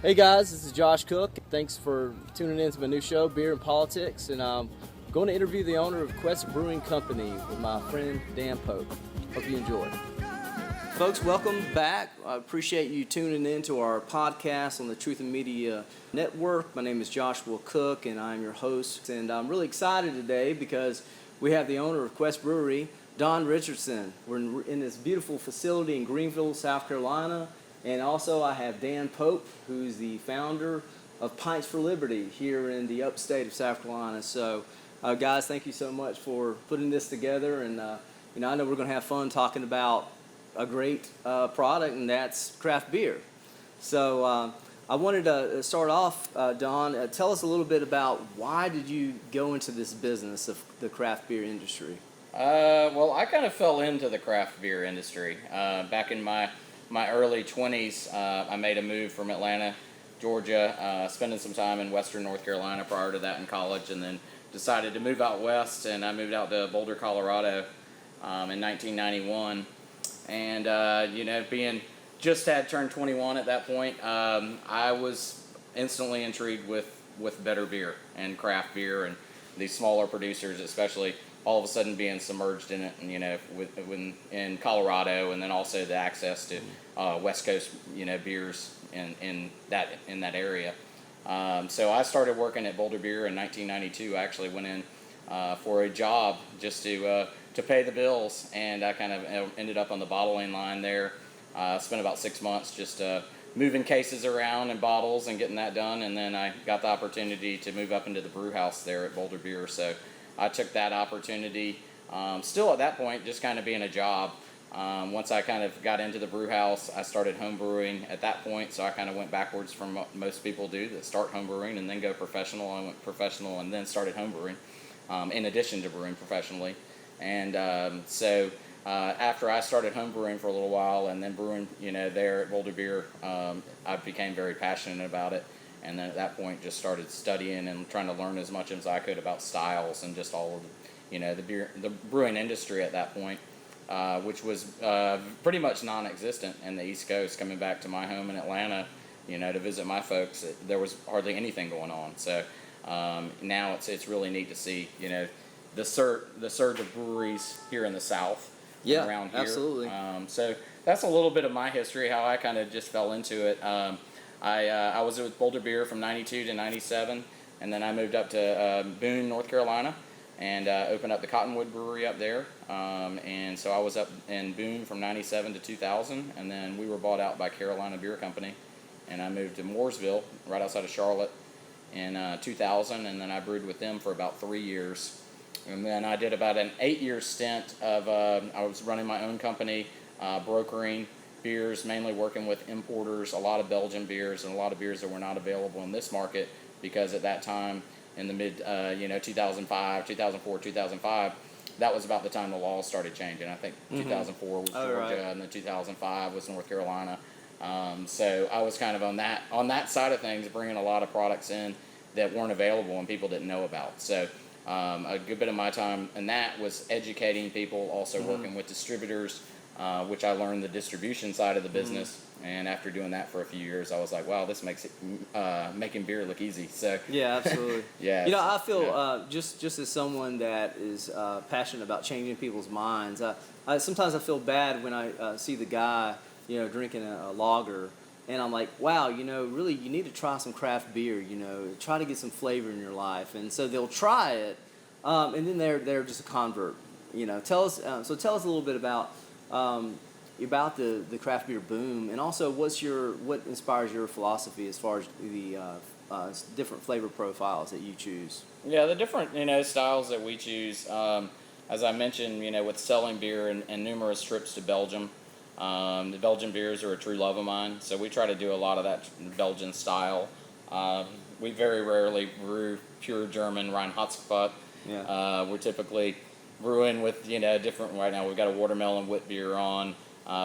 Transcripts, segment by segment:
Hey guys, this is Josh Cook. Thanks for tuning in to my new show, Beer and Politics, and I'm going to interview the owner of Quest Brewing Company with my friend Dan Pope. Hope you enjoy. Folks, welcome back. I appreciate you tuning in to our podcast on the Truth and Media Network. My name is Joshua Cook, and I'm your host. And I'm really excited today because we have the owner of Quest Brewery, Don Richardson. We're in this beautiful facility in Greenville, South Carolina. And also I have Dan Pope, who's the founder of Pints for Liberty here in the upstate of South Carolina. So, guys, thank you so much for putting this together. And, I know we're going to have fun talking about a great product, and that's craft beer. So I wanted to start off, Don, tell us a little bit about why did you go into this business of the craft beer industry? Well, I kind of fell into the craft beer industry. Back in my early 20s, I made a move from Atlanta, Georgia, spending some time in western North Carolina prior to that in college, and then decided to move out west, and I moved out to Boulder, Colorado in 1991. And, being just had turned 21 at that point, I was instantly intrigued with better beer and craft beer and these smaller producers, especially all of a sudden being submerged in it, and in Colorado, and then also the access to West Coast beers in that area. So I started working at Boulder Beer in 1992. I actually went in for a job just to pay the bills, and I kind of ended up on the bottling line there. Spent about 6 months just moving cases around and bottles and getting that done, and then I got the opportunity to move up into the brew house there at Boulder Beer. So I took that opportunity, still at that point just kind of being a job. Once I kind of got into the brew house, I started home brewing at that point, so I kind of went backwards from what most people do that start home brewing and then go professional. I went professional and then started home brewing in addition to brewing professionally. And so after I started home brewing for a little while and then brewing there at Boulder Beer, I became very passionate about it. And then at that point just started studying and trying to learn as much as I could about styles and just all of the brewing industry at that point, which was pretty much non-existent in the East Coast. Coming back to my home in Atlanta, to visit my folks, there was hardly anything going on. So now it's really neat to see the surge of breweries here in the South. Yeah, around here. Absolutely. So that's a little bit of my history, how I kind of just fell into it. I was with Boulder Beer from 92 to 97, and then I moved up to Boone, North Carolina, and opened up the Cottonwood Brewery up there. And so I was up in Boone from 97 to 2000, and then we were bought out by Carolina Beer Company, and I moved to Mooresville, right outside of Charlotte, in 2000, and then I brewed with them for about 3 years. And then I did about an 8-year stint of, I was running my own company, brokering beers, mainly working with importers, a lot of Belgian beers and a lot of beers that were not available in this market, because at that time in the mid 2005, 2004, 2005, that was about the time the laws started changing. I think 2004 was Georgia, right, and then 2005 was North Carolina. So I was kind of on that side of things, bringing a lot of products in that weren't available and people didn't know about. So a good bit of my time in that was educating people, also working with distributors, which I learned the distribution side of the business. And after doing that for a few years, I was like, wow, this makes it making beer look easy. So yeah, absolutely. Yeah, I feel just as someone that is passionate about changing people's minds, sometimes I feel bad when I see the guy drinking a lager, and I'm like, wow, really you need to try some craft beer, try to get some flavor in your life. And so they'll try it, and then they're just a convert. Tell us a little bit about the craft beer boom, and also what inspires your philosophy as far as the different flavor profiles that you choose. Yeah, the different styles that we choose. As I mentioned, with selling beer and numerous trips to Belgium. The Belgian beers are a true love of mine, so we try to do a lot of that Belgian style. We very rarely brew pure German Reinheitsgebot. Yeah. We're typically brewing with different. Right now we've got a watermelon wit beer on.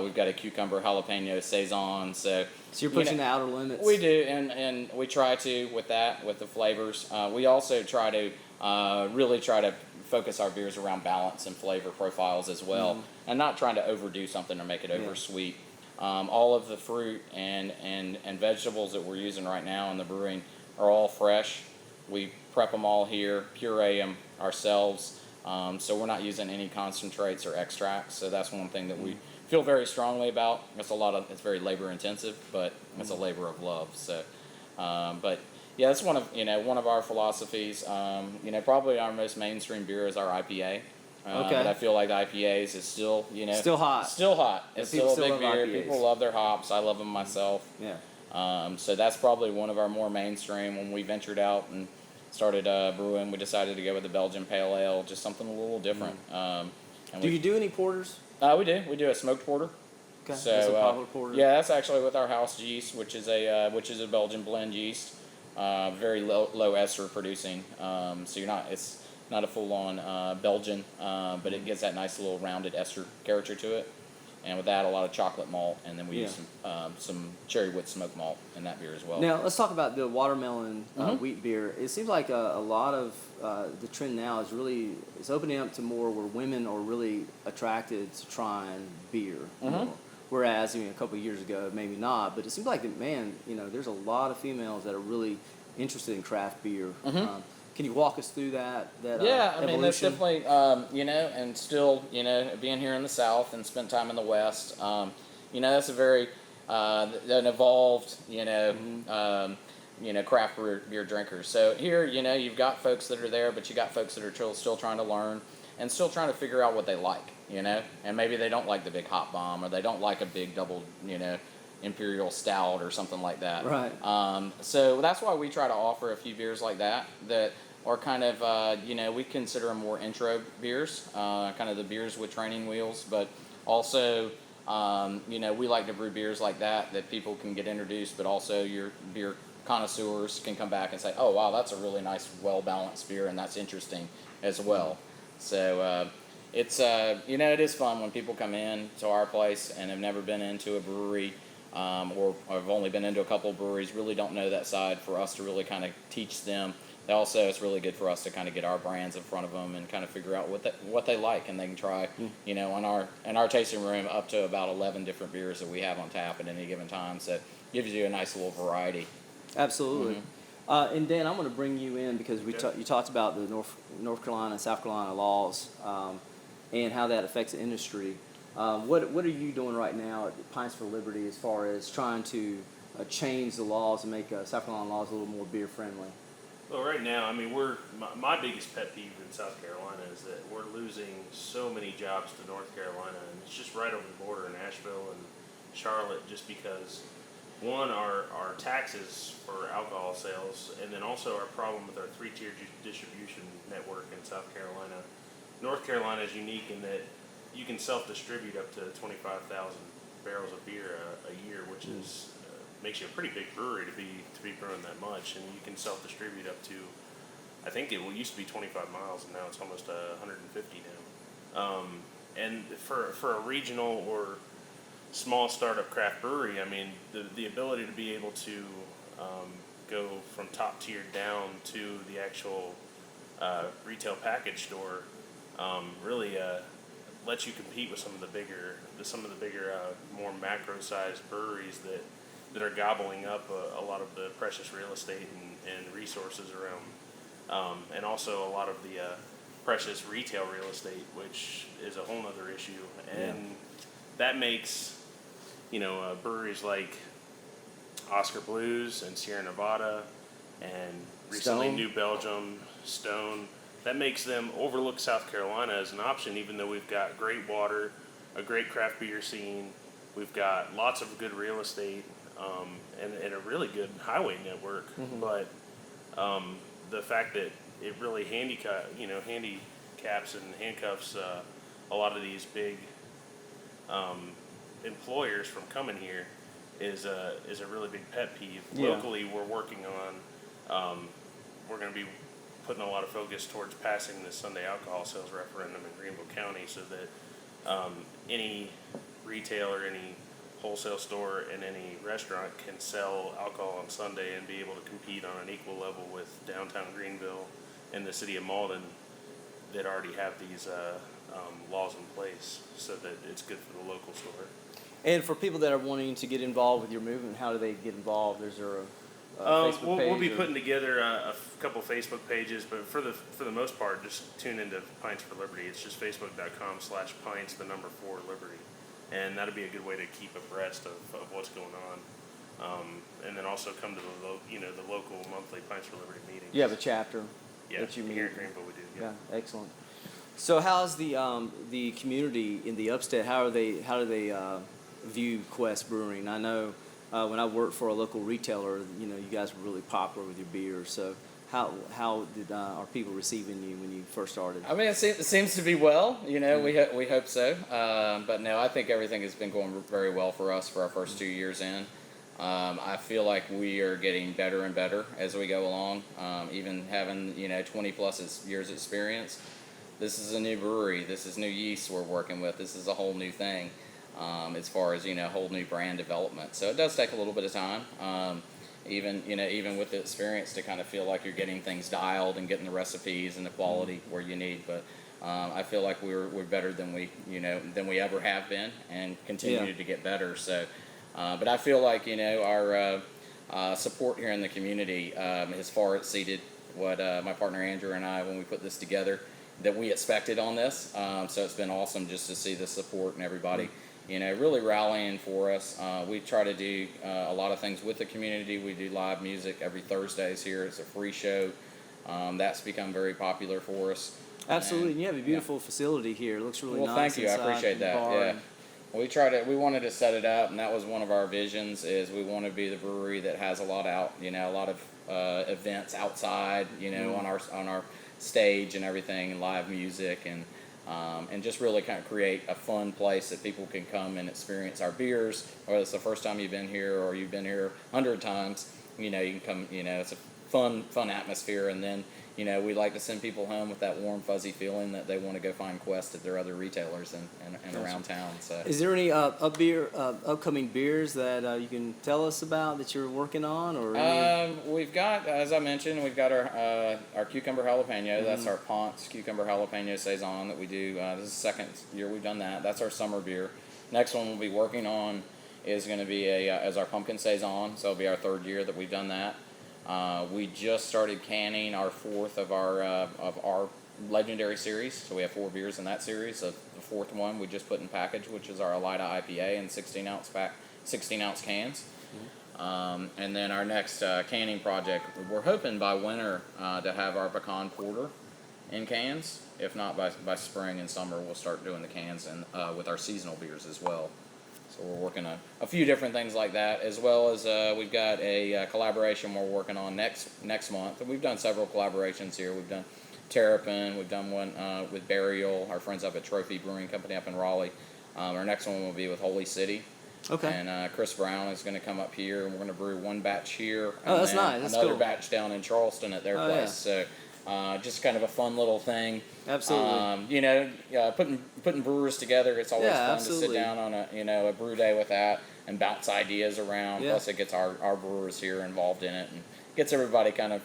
We've got a cucumber jalapeno saison. So you're pushing the outer limits. We do, and we try to with the flavors. We also try to really try to focus our beers around balance and flavor profiles as well, and not trying to overdo something or make it over sweet. All of the fruit and vegetables that we're using right now in the brewing are all fresh. We prep them all here, puree them ourselves. So we're not using any concentrates or extracts. So that's one thing that we feel very strongly about. It's very labor intensive, but it's a labor of love. So, but yeah, that's one of our philosophies. Probably our most mainstream beer is our IPA. Okay. But I feel like the IPAs is still, still hot. Still hot. Yeah, it's still a big love beer. IPAs. People love their hops. I love them myself. Yeah. So that's probably one of our more mainstream. When we ventured out and started brewing, we decided to go with the Belgian Pale Ale, just something a little different. Do you do any porters? We do. We do a smoked porter. Okay. So, that's a popular porter. Yeah, that's actually with our house yeast, which is a Belgian blend yeast. Very low ester producing. So it's not a full-on Belgian, but it gives that nice little rounded ester character to it. And with that, a lot of chocolate malt, and then we use some cherry wheat smoked malt in that beer as well. Now, let's talk about the watermelon wheat beer. It seems like a lot of the trend now is opening up to more where women are really attracted to trying beer more. Whereas a couple of years ago, maybe not. But it seems like, there's a lot of females that are really interested in craft beer. Can you walk us through that Yeah, I mean, that's evolution? definitely, and still, being here in the South and spent time in the West, that's a very, an evolved, craft beer drinkers. So here, you've got folks that are there, but you got folks that are still trying to learn and still trying to figure out what they like, and maybe they don't like the big hop bomb, or they don't like a big double, imperial stout or something like that. Right. So that's why we try to offer a few beers like that are kind of, we consider them more intro beers, kind of the beers with training wheels, but also, we like to brew beers like that people can get introduced, but also your beer connoisseurs can come back and say, oh, wow, that's a really nice, well-balanced beer, and that's interesting as well. So it's, it is fun when people come in to our place and have never been into a brewery, or have only been into a couple of breweries, really don't know that side, for us to really kind of teach them. Also, it's really good for us to kind of get our brands in front of them and kind of figure out what they like, and they can try, in our tasting room, up to about 11 different beers that we have on tap at any given time. So it gives you a nice little variety. Absolutely. And Dan, I'm going to bring you in because you talked about the North Carolina and South Carolina laws and how that affects the industry. What are you doing right now at Pints for Liberty as far as trying to change the laws and make South Carolina laws a little more beer friendly? Well, right now, I mean, my biggest pet peeve in South Carolina is that we're losing so many jobs to North Carolina, and it's just right over the border in Asheville and Charlotte, just because, one, our taxes for alcohol sales, and then also our problem with our three-tier distribution network in South Carolina. North Carolina is unique in that you can self-distribute up to 25,000 barrels of beer a year, which is makes you a pretty big brewery to be brewing that much, and you can self-distribute up to, I think it used to be 25 miles, and now it's almost 150 now. And for a regional or small startup craft brewery, I mean, the ability to be able to go from top tier down to the actual retail package store really lets you compete with some of the bigger, more macro-sized breweries that are gobbling up a lot of the precious real estate and resources around, and also a lot of the precious retail real estate, which is a whole other issue. And that makes, breweries like Oscar Blues and Sierra Nevada and recently Stone. New Belgium, Stone, that makes them overlook South Carolina as an option, even though we've got great water, a great craft beer scene, we've got lots of good real estate, and a really good highway network. But the fact that it really handicaps and handcuffs a lot of these big employers from coming here is a really big pet peeve. Yeah. Locally, we're working on, we're going to be putting a lot of focus towards passing the Sunday alcohol sales referendum in Greenville County, so that any retailer, any wholesale store, and any restaurant can sell alcohol on Sunday and be able to compete on an equal level with downtown Greenville and the city of Malden that already have these laws in place, so that it's good for the local store. And for people that are wanting to get involved with your movement, how do they get involved? Is there a Facebook page? We'll be putting together a couple Facebook pages, but for the most part, just tune into Pints for Liberty. It's just facebook.com/pints, the number 4 Liberty, and that'll be a good way to keep abreast of what's going on. And then also come to the local monthly Pints for Liberty meetings. You have a chapter. Yeah, that you meet. here in Greenville we do. Yeah, excellent. So how's the community in the Upstate? How do they view Quest Brewing? I know when I worked for a local retailer, you guys were really popular with your beer. So how are people receiving you when you first started? I mean, it seems to be well. We hope so. But no, I think everything has been going very well for us for our first 2 years in. I feel like we are getting better and better as we go along. Even having 20 plus years experience, this is a new brewery. This is new yeast we're working with. This is a whole new thing as far as whole new brand development. So it does take a little bit of time. Even with the experience to kind of feel like you're getting things dialed and getting the recipes and the quality where you need. But I feel like we're better than we ever have been and continue to get better. So. But I feel like our support here in the community has far exceeded what my partner Andrew and I, when we put this together, that we expected on this. So it's been awesome just to see the support and everybody, really rallying for us. We try to do a lot of things with the community. We do live music every Thursdays here. It's a free show. That's become very popular for us. Absolutely, and you have a beautiful facility here. It looks really nice. Well, thank you. I appreciate that. Yeah. We wanted to set it up, and that was one of our visions. Is we want to be the brewery that has a lot of events outside, on our stage and everything, and live music, and just really kind of create a fun place that people can come and experience our beers. Whether it's the first time you've been here or you've been here 100 times, you can come. It's a fun atmosphere, and then. We like to send people home with that warm, fuzzy feeling that they want to go find Quest at their other retailers and around town. So, is there any upcoming beers that you can tell us about that you're working on? Or we've got, as I mentioned, we've got our cucumber jalapeno. That's our Ponce cucumber jalapeno saison that we do. This is the second year we've done that. That's our summer beer. Next one we'll be working on is going to be as our pumpkin saison. So it'll be our 3rd year that we've done that. We just started canning our 4th of our legendary series, so we have 4 beers in that series. So the 4th one we just put in package, which is our Elida IPA in 16-ounce cans. And then our next canning project, we're hoping by winter to have our pecan porter in cans. If not, by spring and summer we'll start doing the cans and with our seasonal beers as well. So we're working on a few different things like that, as well as we've got a collaboration we're working on next month. And we've done several collaborations here. We've done Terrapin. We've done one with Burial, our friends up at Trophy Brewing Company up in Raleigh. Our next one will be with Holy City. Okay. And Chris Brown is going to come up here, and we're going to brew one batch here. Oh, that's and then nice. That's another cool. batch down in Charleston at their place. Yeah. So just kind of a fun little thing. Absolutely. Putting brewers together, it's always fun absolutely. to sit down on a brew day with that and bounce ideas around. Yeah. Plus, it gets our brewers here involved in it and gets everybody kind of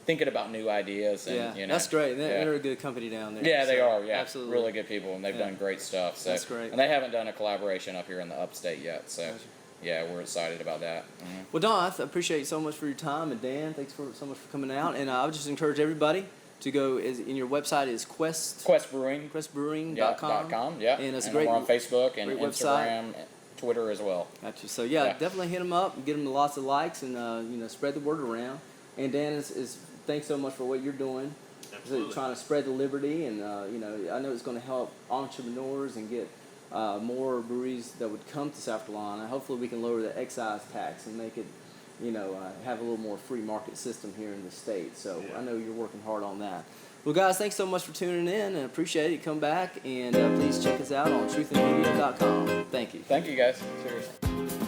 thinking about new ideas. And, that's great. They're a good company down there. Yeah, they are. Yeah, absolutely. Really good people, and they've done great stuff. So that's great. And they haven't done a collaboration up here in the Upstate yet. So. Gotcha. Yeah, we're excited about that. Mm-hmm. Well, Don, I appreciate you so much for your time, and Dan, thanks so much for coming out. And I would just encourage everybody to go. In your website is questbrewing.com. Yeah, and it's and great. We're on Facebook and great Instagram, website. Twitter as well. Gotcha. So definitely hit them up and get them lots of likes, and spread the word around. And Dan is thanks so much for what you're doing. Absolutely. Trying to spread the liberty, and I know it's going to help entrepreneurs and get more breweries that would come to South Carolina. Hopefully we can lower the excise tax and make it, have a little more free market system here in the state. So I know you're working hard on that. Well, guys, thanks so much for tuning in, and appreciate it. Come back, and please check us out on truthandmedia.com. Thank you. Thank you, guys. Seriously.